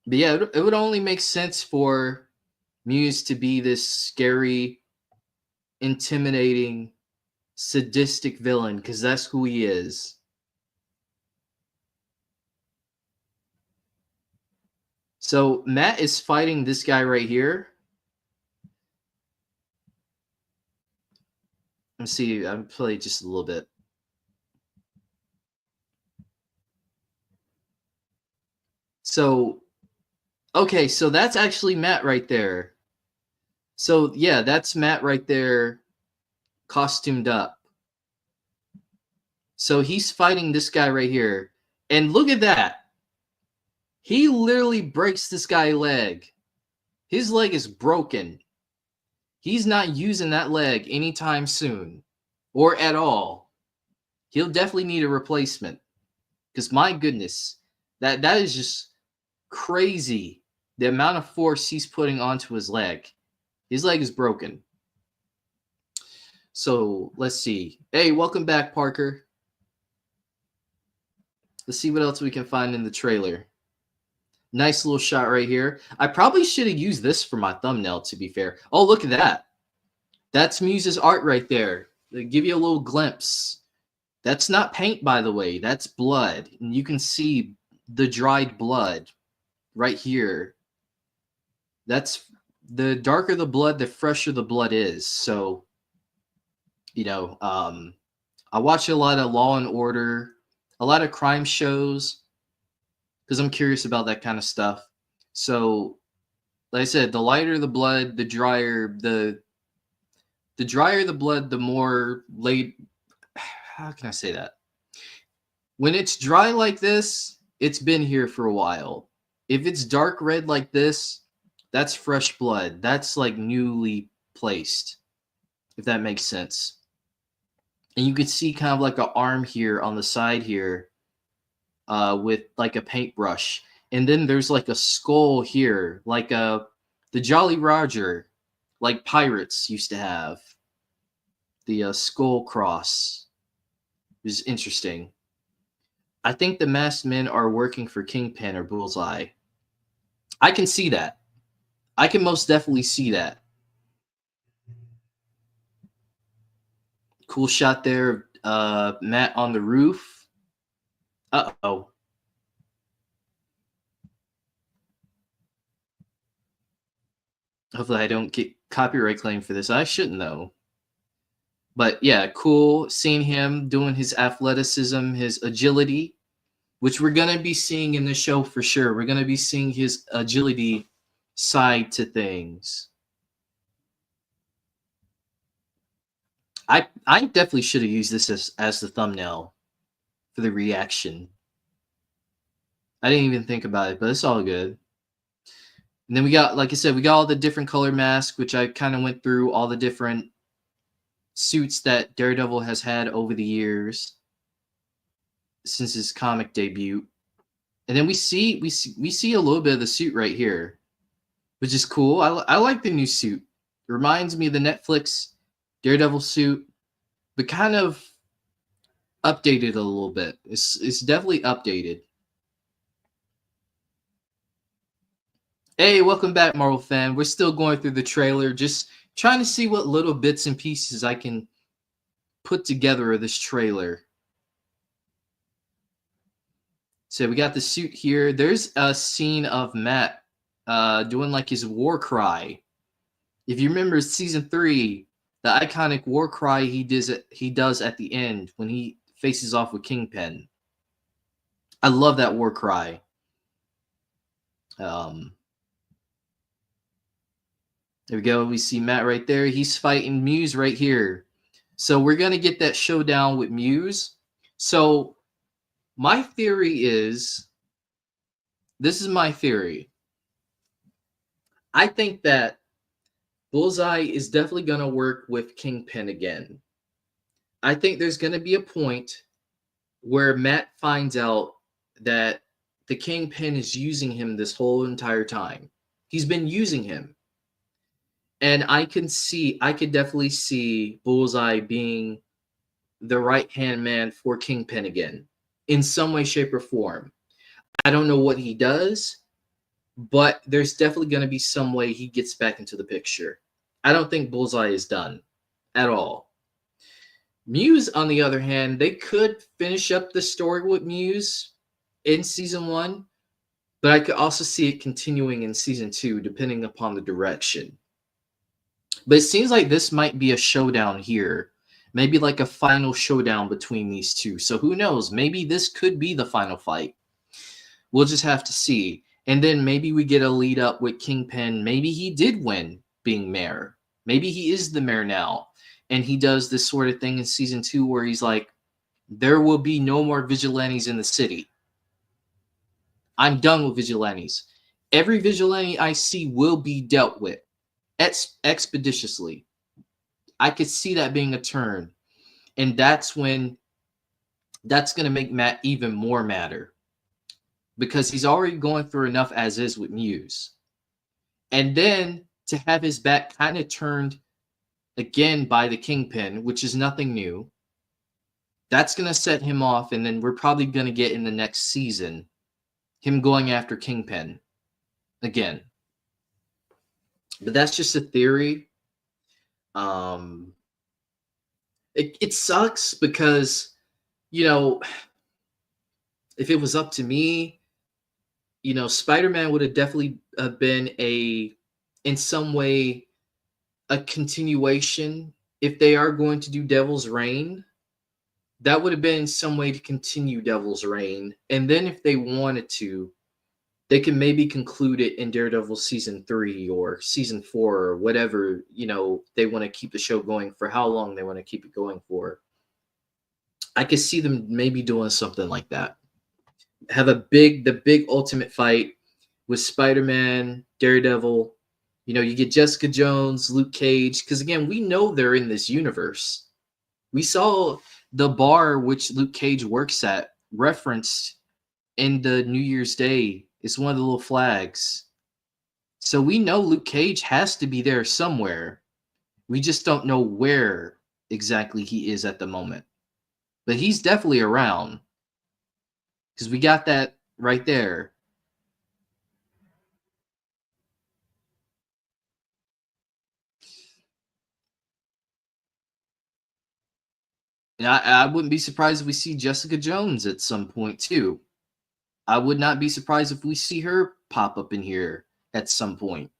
But yeah, it would only make sense for Muse to be this scary intimidating, sadistic villain, because that's who he is. So Matt is fighting this guy right here. Let's see, I'll play just a little bit. So, okay, so that's actually Matt right there. So, yeah, that's Matt right there, costumed up. So he's fighting this guy right here. And look at that. He literally breaks this guy's leg. His leg is broken. He's not using that leg anytime soon or at all. He'll definitely need a replacement. Because my goodness, that is just crazy. The amount of force he's putting onto his leg. His leg is broken. So let's see. Hey, welcome back, Parker. Let's see what else we can find in the trailer. Nice little shot right here. I probably should have used this for my thumbnail, to be fair. Oh, look at that. That's Muse's art right there. They give you a little glimpse. That's not paint, by the way. That's blood. And you can see the dried blood right here. That's the darker the blood, the fresher the blood is. So, you know, I watch a lot of Law and Order, a lot of crime shows, because I'm curious about that kind of stuff. So, like I said, the lighter the blood, the drier the blood, the more late. How can I say that? When it's dry like this, it's been here for a while. If it's dark red like this, that's fresh blood. That's like newly placed, if that makes sense. And you can see kind of like an arm here on the side here with like a paintbrush. And then there's like a skull here, like the Jolly Roger, like pirates used to have. The skull cross is interesting. I think the masked men are working for Kingpin or Bullseye. I can see that. I can most definitely see that. Cool shot there. Matt on the roof. Uh-oh. Hopefully I don't get copyright claim for this. I shouldn't, though. But yeah, cool seeing him doing his athleticism, his agility, which we're going to be seeing in the show for sure. We're going to be seeing his agility side to things. I definitely should have used this as the thumbnail for the reaction. I didn't even think about it, but it's all good. And then we got, like I said, we got all the different color masks, which I kind of went through all the different suits that Daredevil has had over the years since his comic debut. And then we see a little bit of the suit right here, which is cool. I like the new suit. It reminds me of the Netflix Daredevil suit, but kind of updated a little bit. It's definitely updated. Hey, welcome back, Marvel fan. We're still going through the trailer, just trying to see what little bits and pieces I can put together of this trailer. So we got the suit here. There's a scene of Matt doing like his war cry. If you remember season 3, the iconic war cry he does at the end when he faces off with Kingpin. I love that war cry. There we go. We see Matt right there. He's fighting Muse right here. So we're going to get that showdown with Muse. So my theory is, this is my theory. I think that Bullseye is definitely going to work with Kingpin again. I think there's going to be a point where Matt finds out that the Kingpin is using him this whole entire time. He's been using him. And I could definitely see Bullseye being the right-hand man for Kingpin again, in some way, shape, or form. I don't know what he does, but there's definitely going to be some way he gets back into the picture. I don't think Bullseye is done. at all. Muse, on the other hand, they could finish up the story with Muse in season 1, but I could also see it continuing in season 2, depending upon the direction. But it seems like this might be a showdown here. Maybe like a final showdown between these two. So who knows? Maybe this could be the final fight. We'll just have to see. And then maybe we get a lead up with Kingpin. Maybe he did win being mayor. Maybe he is the mayor now. And he does this sort of thing in season 2 where he's like, there will be no more vigilantes in the city. I'm done with vigilantes. Every vigilante I see will be dealt with expeditiously. I could see that being a turn. And that's going to make Matt even more madder. Because he's already going through enough as is with Muse. And then to have his back kind of turned again by the Kingpin, which is nothing new, that's going to set him off. And then we're probably going to get in the next season him going after Kingpin again. But that's just a theory. It sucks because, you know, if it was up to me, you know, Spider-Man would have definitely been in some way, a continuation. If they are going to do Devil's Reign, that would have been some way to continue Devil's Reign. And then if they wanted to, they can maybe conclude it in Daredevil season 3 or season 4 or whatever, you know, they want to keep the show going for, how long they want to keep it going for. I could see them maybe doing something like that. Have the big ultimate fight with Spider-Man, Daredevil. You know, you get Jessica Jones, Luke Cage, because again, we know they're in this universe. We saw the bar which Luke Cage works at referenced in the New Year's Day. It's one of the little flags. So we know Luke Cage has to be there somewhere. We just don't know where exactly he is at the moment. But he's definitely around. Because we got that right there. And I wouldn't be surprised if we see Jessica Jones at some point, too. I would not be surprised if we see her pop up in here at some point.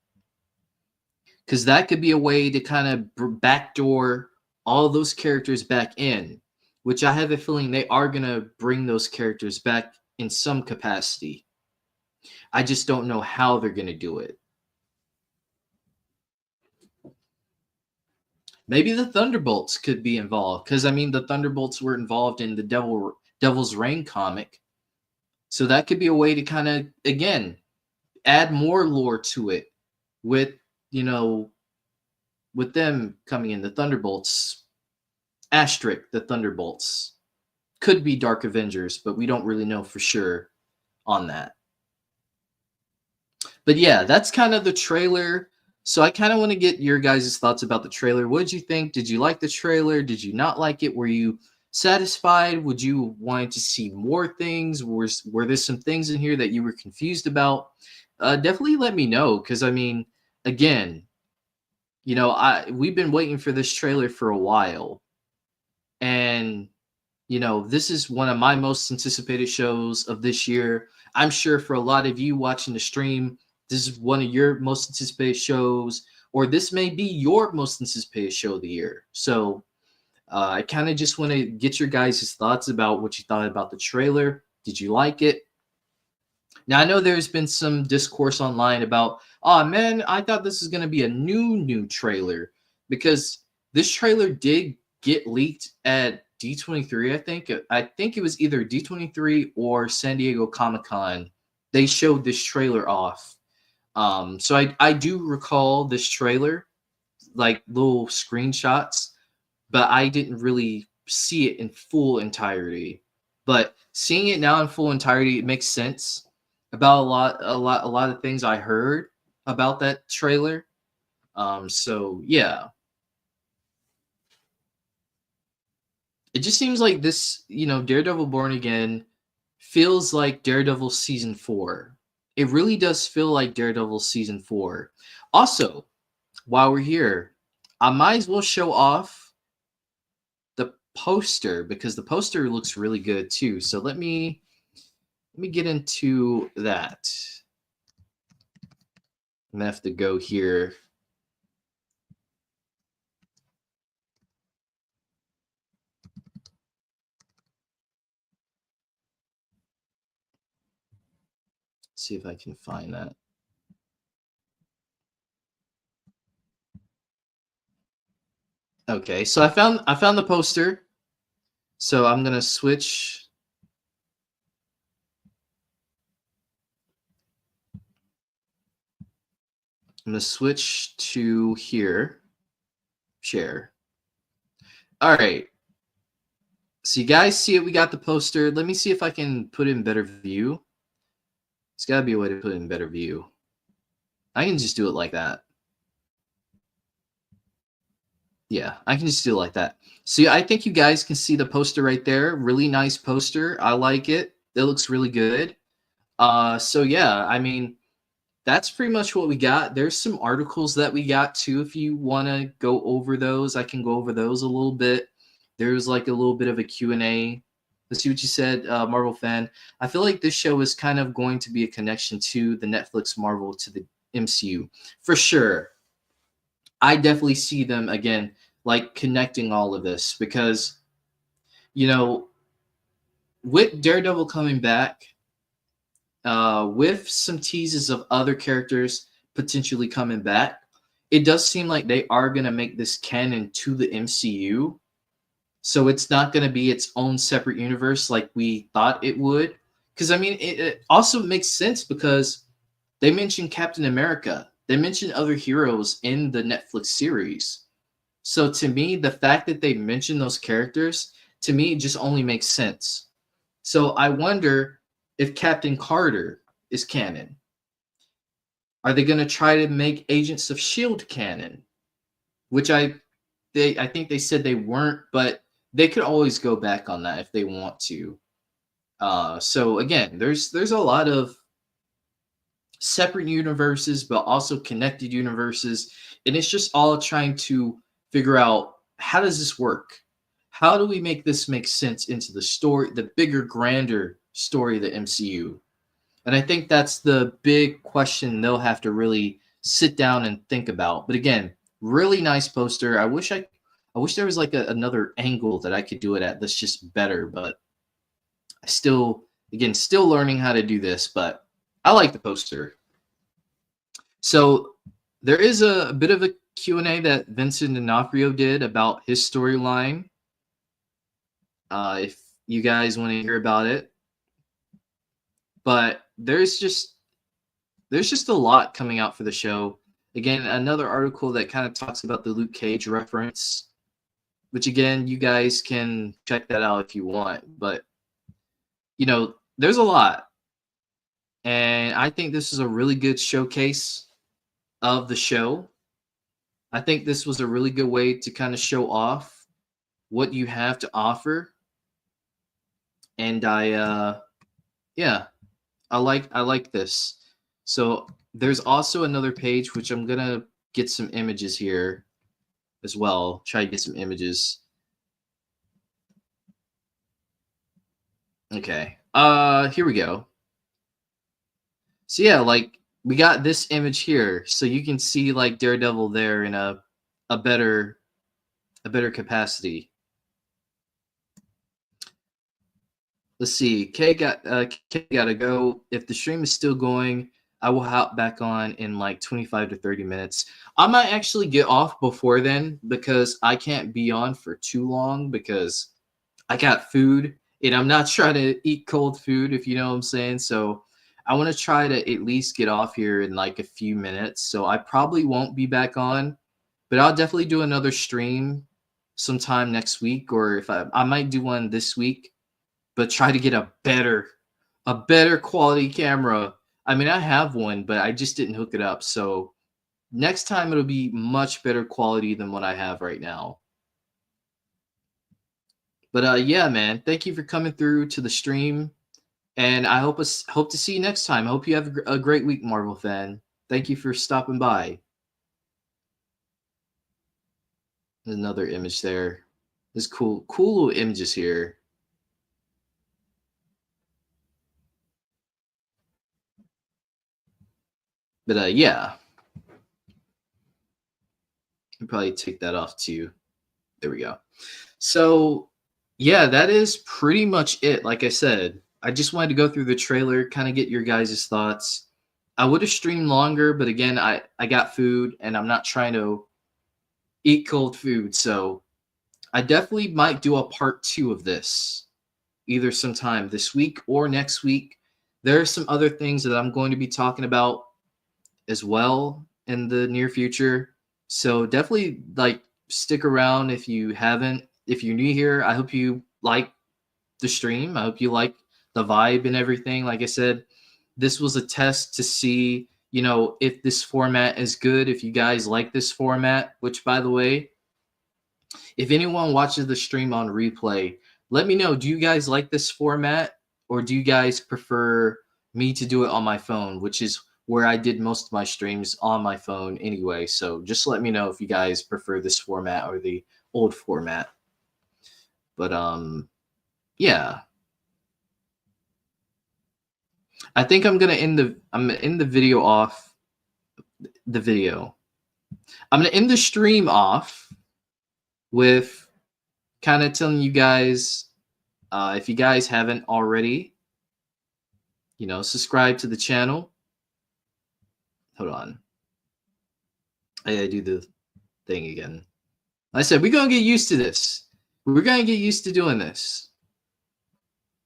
Because that could be a way to kind of backdoor all those characters back in, which I have a feeling they are going to bring those characters back in some capacity. I just don't know how they're going to do it. Maybe the Thunderbolts could be involved, because I mean the Thunderbolts were involved in the Devil's Reign comic. So that could be a way to kind of, again, add more lore to it with, you know, with them coming in, the Thunderbolts, asterisk, the Thunderbolts. Could be Dark Avengers, but we don't really know for sure on that. But yeah, that's kind of the trailer. So I kind of want to get your guys' thoughts about the trailer. What did you think? Did you like the trailer? Did you not like it? Were you satisfied? Would you want to see more things? Were there some things in here that you were confused about? Definitely let me know, because I mean, again, you know, we've been waiting for this trailer for a while, and you know, this is one of my most anticipated shows of this year. I'm sure for a lot of you watching the stream, this is one of your most anticipated shows, or this may be your most anticipated show of the year. So I kind of just want to get your guys' thoughts about what you thought about the trailer. Did you like it? Now, I know there's been some discourse online about, oh man, I thought this was going to be a new trailer, because this trailer did get leaked at D23, I think it was either D23 or San Diego Comic-Con. They showed this trailer off. So I do recall this trailer, like little screenshots, but I didn't really see it in full entirety. But seeing it now in full entirety, it makes sense about a lot of things I heard about that trailer. So yeah. It just seems like this, you know, Daredevil Born Again feels like Daredevil Season 4. It really does feel like Daredevil Season 4. Also, while we're here, I might as well show off poster because the poster looks really good too. So let me get into that. I'm gonna have to go here. See if I can find that. Okay, so I found the poster. So I'm gonna switch. I'm gonna switch to here. Share. All right. So you guys see it? We got the poster. Let me see if I can put it in better view. There's got to be a way to put it in better view. I can just do it like that. Yeah, I can just do it like that. So I think you guys can see the poster right there. Really nice poster. I like it. It looks really good. So yeah, I mean, that's pretty much what we got. There's some articles that we got too. If you want to go over those, I can go over those a little bit. There's like a little bit of a Q&A. Let's see what you said, Marvel fan. I feel like this show is kind of going to be a connection to the Netflix Marvel to the MCU. For sure. I definitely see them, again, like connecting all of this because, you know, with Daredevil coming back, with some teases of other characters potentially coming back, it does seem like they are going to make this canon to the MCU. So it's not going to be its own separate universe like we thought it would. Because, I mean, it also makes sense because they mentioned Captain America. They mentioned other heroes in the Netflix series. So to me, the fact that they mention those characters, to me, it just only makes sense. So I wonder if Captain Carter is canon. Are they going to try to make Agents of S.H.I.E.L.D. canon? Which I think they said they weren't, but they could always go back on that if they want to. So again, there's a lot of separate universes, but also connected universes, and it's just all trying to figure out how does this work? How do we make this make sense into the story, the bigger, grander story of the MCU? And I think that's the big question they'll have to really sit down and think about. But again, really nice poster. I wish there was like another angle that I could do it at that's just better, but I still learning how to do this, but I like the poster. So there is a bit of a Q&A that Vincent D'Onofrio did about his storyline. If you guys want to hear about it. But there's just a lot coming out for the show. Again, another article that kind of talks about the Luke Cage reference, which again, you guys can check that out if you want. But, you know, there's a lot. And I think this is a really good showcase of the show. I think this was a really good way to kind of show off what you have to offer. And yeah, I like this. So there's also another page, which I'm going to get some images here as well. Try to get some images. Okay. Here we go. So yeah, like we got this image here. So you can see like Daredevil there in a better capacity. Let's see. K gotta go. If the stream is still going, I will hop back on in like 25 to 30 minutes. I might actually get off before then because I can't be on for too long because I got food and I'm not trying to eat cold food, if you know what I'm saying. So I want to try to at least get off here in like a few minutes. So I probably won't be back on, but I'll definitely do another stream sometime next week, or if I might do one this week, but try to get a better quality camera. I mean, I have one, but I just didn't hook it up. So next time it'll be much better quality than what I have right now. But yeah, man, thank you for coming through to the stream, and I hope to see you next time. I hope you have a great week, Marvel fan. Thank you for stopping by. There's another image there. There's cool little images here. But yeah, I'll probably take that off too. There we go. So yeah, that is pretty much it. Like I said, I just wanted to go through the trailer, kind of get your guys' thoughts. I would have streamed longer, but again, I got food and I'm not trying to eat cold food. So I definitely might do a part 2 of this either sometime this week or next week. There are some other things that I'm going to be talking about as well in the near future. So definitely like stick around if you haven't. If you're new here, I hope you like the stream. I hope you like the vibe and everything. Like I said, this was a test to see, if this format is good, if you guys like this format, which by the way, if anyone watches the stream on replay, let me know. Do you guys like this format or do you guys prefer me to do it on my phone, which is where I did most of my streams on my phone anyway. So just let me know if you guys prefer this format or the old format. But yeah. I think I'm gonna end the video off. The video. I'm gonna end the stream off with kind of telling you guys, if you guys haven't already, subscribe to the channel. Hold on. I do the thing again. Like I said, we're gonna get used to this. We're gonna get used to doing this.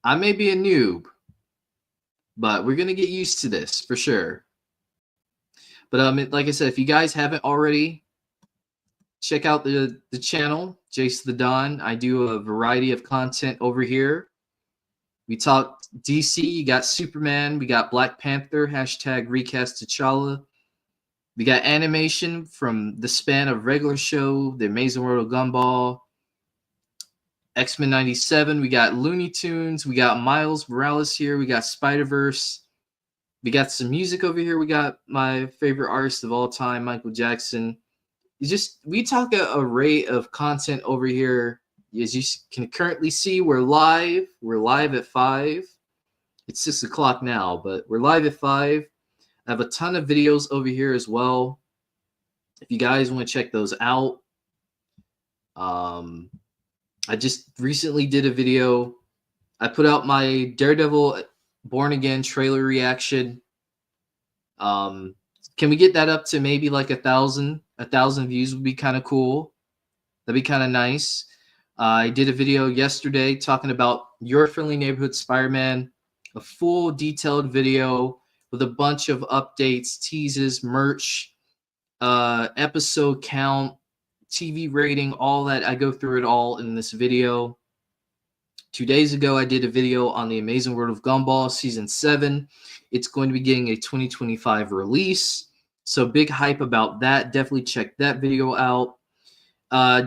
I may be a noob, but we're gonna get used to this for sure. But like I said, if you guys haven't already, check out the channel, JaceTheDon. I do a variety of content over here. We talk DC, you got Superman, we got Black Panther, hashtag recast T'Challa. We got animation from the span of regular show, The Amazing World of Gumball, X-Men 97. We got Looney Tunes. We got Miles Morales here. We got Spider-Verse. We got some music over here. We got my favorite artist of all time, Michael Jackson. We talk an array of content over here. As you can currently see, we're live. We're live at 5. It's 6 o'clock now, but we're live at 5. I have a ton of videos over here as well. If you guys want to check those out. I just recently did a video. I put out my Daredevil Born Again trailer reaction. Can we get that up to maybe like 1,000? 1,000 views would be kind of cool. That'd be kind of nice. I did a video yesterday talking about Your Friendly Neighborhood Spider-Man, a full detailed video with a bunch of updates, teases, merch, episode count, TV rating, all that. I go through it all in this video. 2 days ago, I did a video on The Amazing World of Gumball Season 7. It's going to be getting a 2025 release. So big hype about that. Definitely check that video out.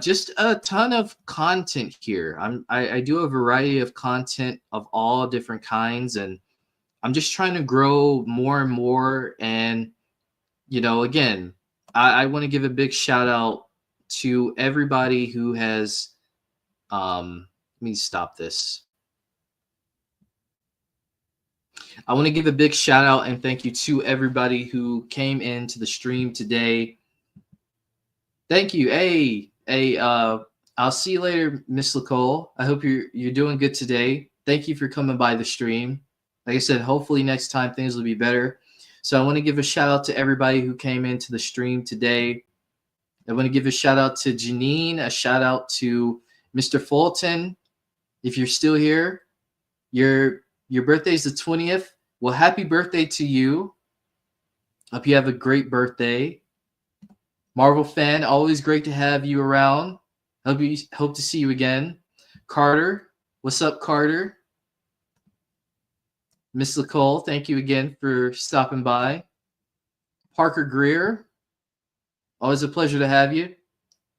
Just a ton of content here. I do a variety of content of all different kinds, and I'm just trying to grow more and more. And, again, I want to give a big shout out to everybody who has, let me stop this. I want to give a big shout out and thank you to everybody who came into the stream today. Thank you. Hey, I'll see you later, Miss Lacole. I hope you're doing good today. Thank you for coming by the stream. Like I said, hopefully next time things will be better. So I want to give a shout out to everybody who came into the stream today. I want to give a shout out to Janine, a shout out to Mr. Fulton. If you're still here, your birthday's the 20th. Well, happy birthday to you. Hope you have a great birthday. Marvel fan, always great to have you around. Hope to see you again. Carter, what's up, Carter? Miss Lacole, thank you again for stopping by. Parker Greer, always a pleasure to have you.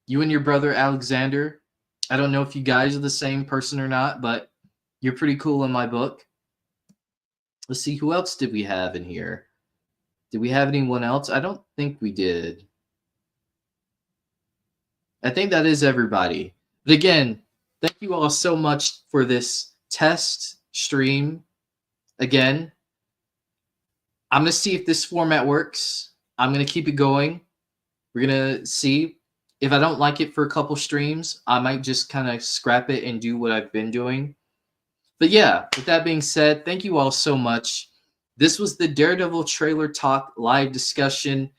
You and your brother Alexander. I don't know if you guys are the same person or not, but you're pretty cool in my book. Let's see, who else did we have in here? Did we have anyone else? I don't think we did. I think that is everybody. But again, Thank you all so much for this test stream. Again, I'm going to see if this format works. I'm going to keep it going. We're going to see. If I don't like it for a couple streams, I might just kind of scrap it and do what I've been doing. But yeah, with that being said, thank you all so much. This was the Daredevil trailer talk live discussion.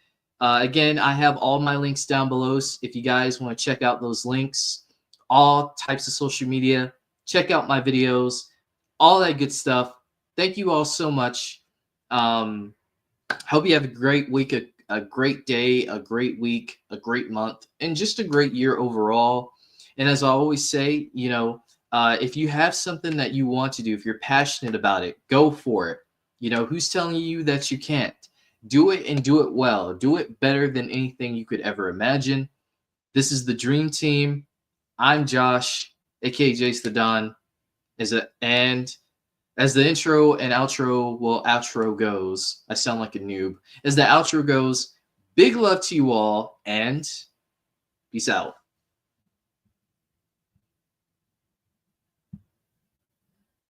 Again, I have all my links down below. So if you guys want to check out those links, all types of social media, check out my videos, all that good stuff. Thank you all so much. Hope you have a great week, a great day, a great week, a great month, and just a great year overall. And as I always say, you know, if you have something that you want to do, if you're passionate about it, go for it. You know, who's telling you that you can't? Do it and do it well. Do it better than anything you could ever imagine. This is the Dream Team. I'm Josh, aka JaceTheDon, and as the intro and outro, well, outro goes, I sound like a noob. As the outro goes, big love to you all, and peace out.